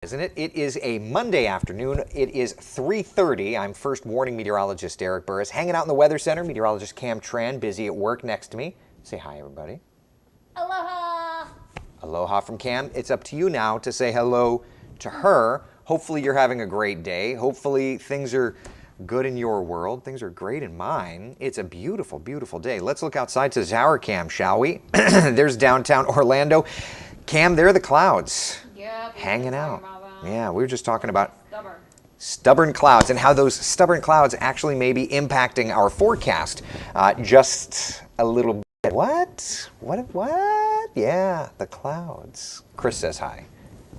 Isn't it? It is a Monday afternoon. It is 3:30. I'm first warning meteorologist Eric Burris, hanging out in the Weather Center. Meteorologist Cam Tran, busy at work next to me. Say hi, everybody. Aloha. Aloha from Cam. It's up to you now to say hello to her. Hopefully you're having a great day. Hopefully things are good in your world. Things are great in mine. It's a beautiful, beautiful day. Let's look outside to the tower, Cam, shall we? There's downtown Orlando. Cam, there are the clouds. Yep, hanging out. Yeah, we were just talking about stubborn clouds and how those stubborn clouds actually may be impacting our forecast just a little bit. What? Yeah, the clouds. Chris says hi.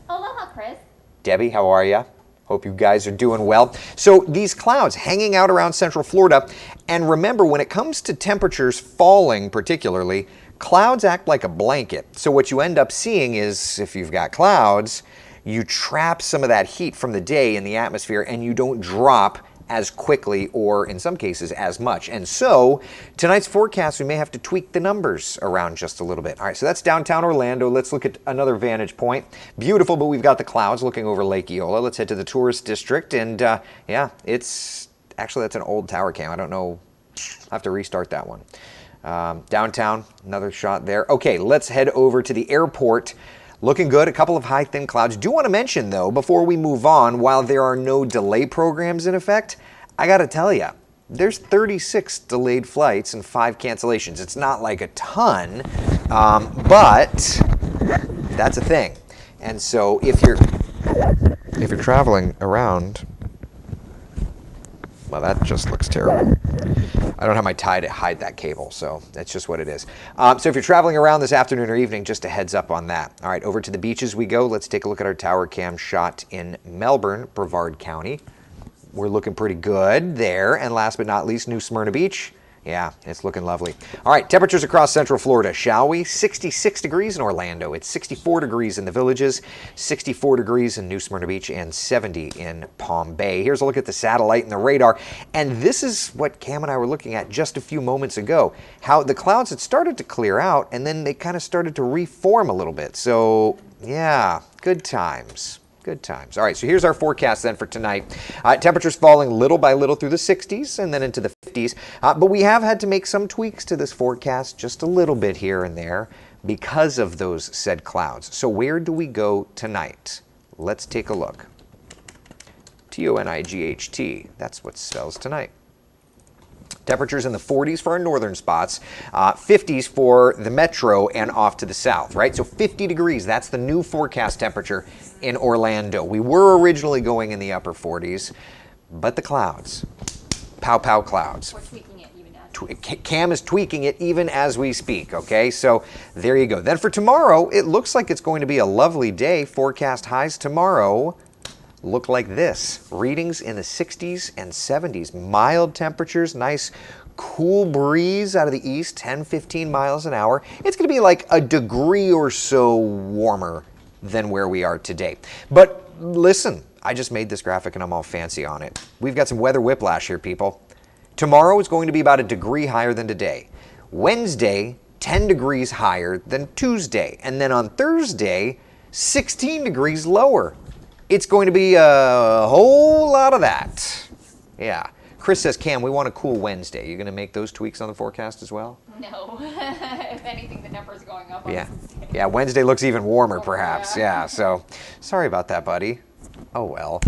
Aloha, Chris. Debbie, how are you? Hope you guys are doing well. So these clouds hanging out around Central Florida, and remember, when it comes to temperatures falling particularly, clouds act like a blanket. So what you end up seeing is, if you've got clouds, you trap some of that heat from the day in the atmosphere and you don't drop as quickly or in some cases as much. And so tonight's forecast, we may have to tweak the numbers around just a little bit. All right, so that's downtown Orlando. Let's look at another vantage point. Beautiful, but we've got the clouds looking over Lake Eola. Let's head to the tourist district. And yeah, it's actually, that's an old tower cam. I don't know. I'll have to restart that one. Downtown, another shot there. Okay, let's head over to the airport. Looking good, a couple of high thin clouds. Do want to mention though, before we move on, while there are no delay programs in effect, I got to tell you, there's 36 delayed flights and 5 cancellations. It's not like a ton, but that's a thing. And so if you're traveling around, well, that just looks terrible. I don't have my tie to hide that cable, so that's just what it is. So if you're traveling around this afternoon or evening, just a heads up on that. All right, over to the beaches we go. Let's take a look at our tower cam shot in Melbourne, Brevard County. We're looking pretty good there. And last but not least, New Smyrna Beach. Yeah, it's looking lovely. All right, temperatures across Central Florida, shall we? 66 degrees in Orlando. It's 64 degrees in the Villages, 64 degrees in New Smyrna Beach, and 70 in Palm Bay. Here's a look at the satellite and the radar. And this is what Cam and I were looking at just a few moments ago, how the clouds had started to clear out, and then they kind of started to reform a little bit. So, yeah, good times. Good times. All right, so here's our forecast then for tonight. Temperatures falling little by little through the 60s and then into the 50s. But we have had to make some tweaks to this forecast, just a little bit here and there, because of those said clouds. So where do we go tonight? Let's take a look. T-O-N-I-G-H-T. That's what spells tonight. Temperatures in the 40s for our northern spots, 50s for the metro and off to the south, right? So 50 degrees, that's the new forecast temperature in Orlando. We were originally going in the upper 40s, but the clouds, pow pow clouds. We're tweaking it even as Cam is tweaking it even as we speak, okay? So there you go. Then for tomorrow, it looks like it's going to be a lovely day. Forecast highs tomorrow look like this. Readings in the 60s and 70s. Mild temperatures, nice cool breeze out of the east, 10, 15 miles an hour. It's going to be like a degree or so warmer than where we are today. But listen, I just made this graphic and I'm all fancy on it. We've got some weather whiplash here, people. Tomorrow is going to be about a degree higher than today. Wednesday, 10 degrees higher than Tuesday. And then on Thursday, 16 degrees lower. It's going to be a whole lot of that. Yeah. Chris says, Cam, we want a cool Wednesday. You going to make those tweaks on the forecast as well? No. If anything, the number's going up on Yeah. Wednesday. Yeah, Wednesday looks even warmer, Oh, perhaps. yeah. Yeah, so sorry about that, buddy. Oh, well.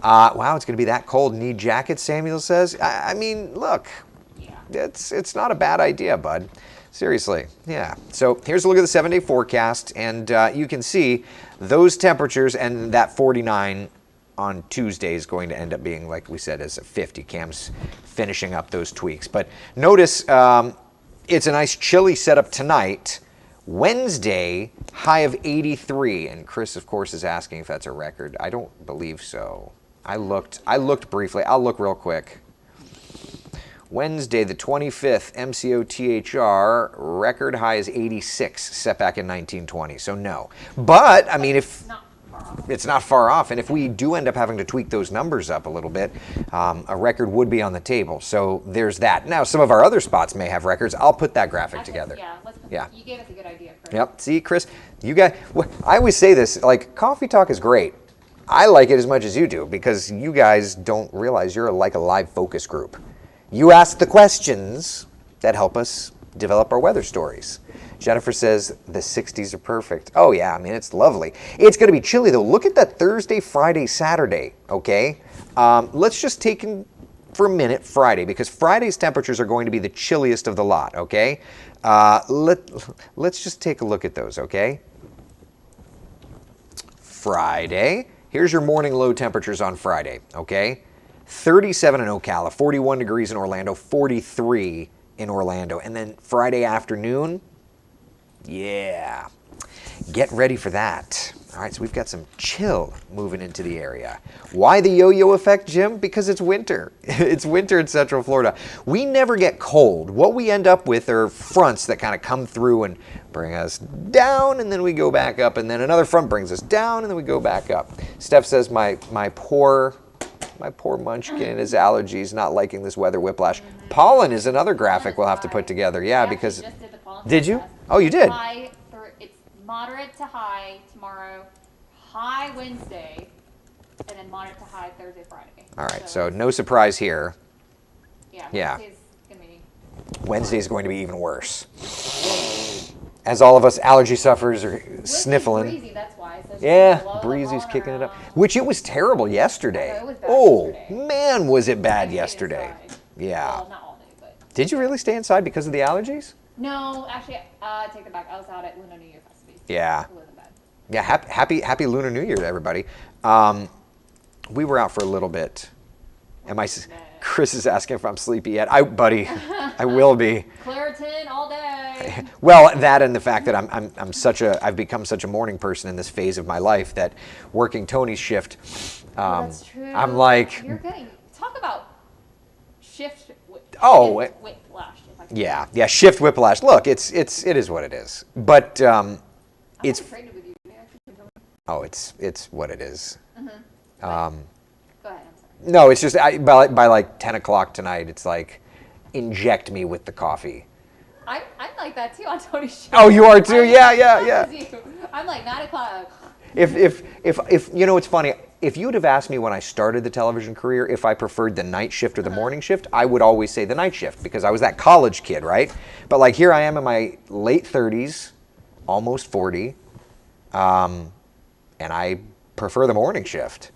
Wow, it's going to be that cold. Need jackets, Samuel says. I mean, look, Yeah. it's not a bad idea, bud. Seriously, yeah. So here's a look at the 7-day forecast, and you can see those temperatures, and that 49 on Tuesday is going to end up being, like we said, as a 50. Cam's finishing up those tweaks. But notice it's a nice chilly setup tonight. Wednesday, high of 83. And Chris, of course, is asking if that's a record. I don't believe so. I looked briefly. I'll look real quick. Wednesday, the 25th, MCOTHR, record high is 86, set back in 1920. So no. But, I mean, if Not far off. it's not far off, and if we do end up having to tweak those numbers up a little bit, a record would be on the table. So there's that. Now, some of our other spots may have records. I'll put that graphic together. Yeah, let's put Yeah. You gave us a good idea, Chris. Yep. See, Chris, you guys, I always say this, like, coffee talk is great. I like it as much as you do because you guys don't realize you're like a live focus group. You ask the questions that help us develop our weather stories. Jennifer says the 60s are perfect. Oh yeah, I mean, it's lovely. It's going to be chilly though. Look at that Thursday, Friday, Saturday, okay? Let's just take in for a minute Friday because Friday's temperatures are going to be the chilliest of the lot, okay? Let's just take a look at those, okay? Friday, here's your morning low temperatures on Friday, okay? 37 in Ocala, 41 degrees in Orlando, 43 in Orlando. And then Friday afternoon, yeah, get ready for that. All right, so we've got some chill moving into the area. Why the yo-yo effect, Jim? Because it's winter. It's winter in Central Florida. We never get cold. What we end up with are fronts that kind of come through and bring us down, and then we go back up, and then another front brings us down, and then we go back up. Steph says, my poor munchkin and his allergies, not liking this weather whiplash. Pollen is another graphic we'll have to put together. Yeah, because... Just did the pollen Did you? forecast. Oh, you did? It's moderate to high tomorrow, high Wednesday, and then moderate to high Thursday, Friday. All right, so no surprise here. Yeah. Wednesday's going to be even worse. As all of us allergy sufferers are sniffling. Breezy, that's why. So Yeah, breezy's kicking it up. Which it was terrible yesterday. It was bad yesterday. Man, was it bad I stayed yesterday. inside. Yeah. Well, not all day, but. Did you really stay inside because of the allergies? No, actually, take it back. I was out at Lunar New Year Festival. Yeah. It wasn't bad. Yeah, happy Lunar New Year to everybody. We were out for a little bit. Chris is asking if I'm sleepy yet. Buddy, I will be. Claritin all day. Well, that and the fact that I've become such a morning person in this phase of my life that working Tony's shift. That's true. I'm like, Talk about shift. Whiplash. yeah, shift whiplash. Look, it is what it is. But it's. Traded with you. Oh, it's what it is. Mm-hmm. Go ahead. I'm sorry. No, it's just by like 10 o'clock tonight. It's like inject me with the coffee. I'm like that too on Tony's show. Oh, you are too? Yeah. I'm like 9 o'clock. If you know, it's funny. If you would have asked me when I started the television career if I preferred the night shift or the morning shift, I would always say the night shift because I was that college kid, right? But like here I am in my late 30s, almost 40, and I prefer the morning shift.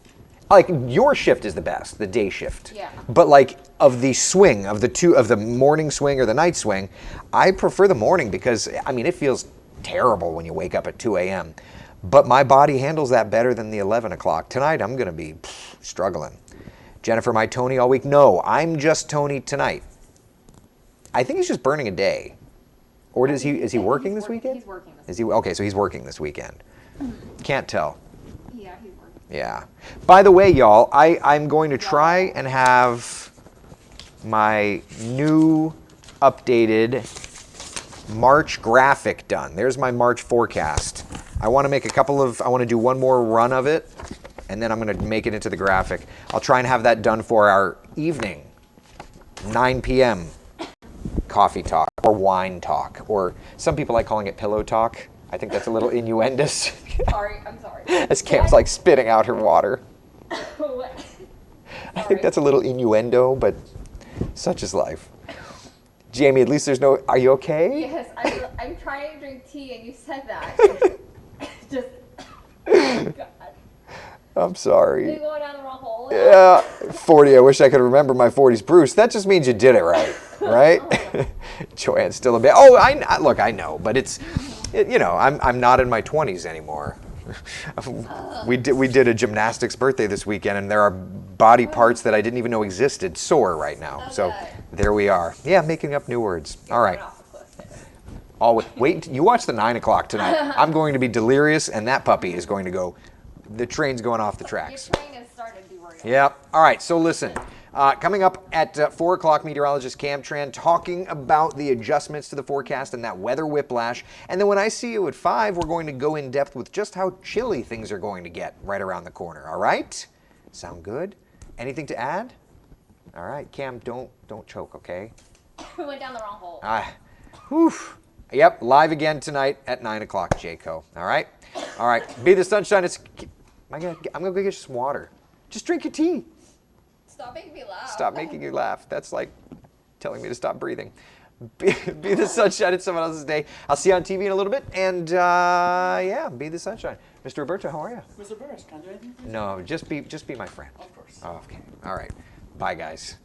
Like your shift is the best, the day shift. Yeah. But like of the swing of the morning swing or the night swing, I prefer the morning because I mean it feels terrible when you wake up at 2 a.m. But my body handles that better than the 11 o'clock. Tonight I'm gonna be struggling. Jennifer, my Tony all week? No, I'm just Tony tonight. I think he's just burning a day. Or is he working this weekend? He's working this weekend. Is he okay, so he's working this weekend. Can't tell. Yeah, he's working. Yeah. By the way, y'all, I'm going to try and have my new updated March graphic done. There's my March forecast. I want to do one more run of it, and then I'm going to make it into the graphic. I'll try and have that done for our evening, 9 p.m. coffee talk or wine talk, or some people like calling it pillow talk. I think that's a little innuendous. I'm sorry. As Cam's like spitting out her water. What? I think that's a little innuendo, but such is life. Jamie, at least there's no, are you okay? Yes, I'm trying to drink tea and you said that. Just, God. I'm sorry. You're going down the wrong hole. Yeah, 40, I wish I could remember my 40s. Bruce, that just means you did it right, right? Joanne's still a bit, look, I know, but I'm not in my 20s anymore. We did a gymnastics birthday this weekend, and there are body parts that I didn't even know existed sore right now. So there we are. Yeah, making up new words. All right. Wait, you watch the 9 o'clock tonight. I'm going to be delirious, and that puppy is going to go. The train's going off the tracks. Your train has started. Be worried. Yep. All right. So listen. Coming up at 4 o'clock, meteorologist Cam Tran talking about the adjustments to the forecast and that weather whiplash. And then when I see you at 5, we're going to go in depth with just how chilly things are going to get right around the corner. All right? Sound good? Anything to add? All right, Cam, don't choke, okay? We went down the wrong hole. Whew. Yep, live again tonight at 9 o'clock, Jayco. All right? All right. Be the sunshine. I'm gonna go get you some water. Just drink your tea. Stop making me laugh. Stop making you laugh. That's like telling me to stop breathing. Be the sunshine in someone else's day. I'll see you on TV in a little bit. And yeah, be the sunshine. Mr. Roberto, how are you? Mr. Burris, can I do anything for you? No, just be my friend. Of course. Okay. All right. Bye, guys.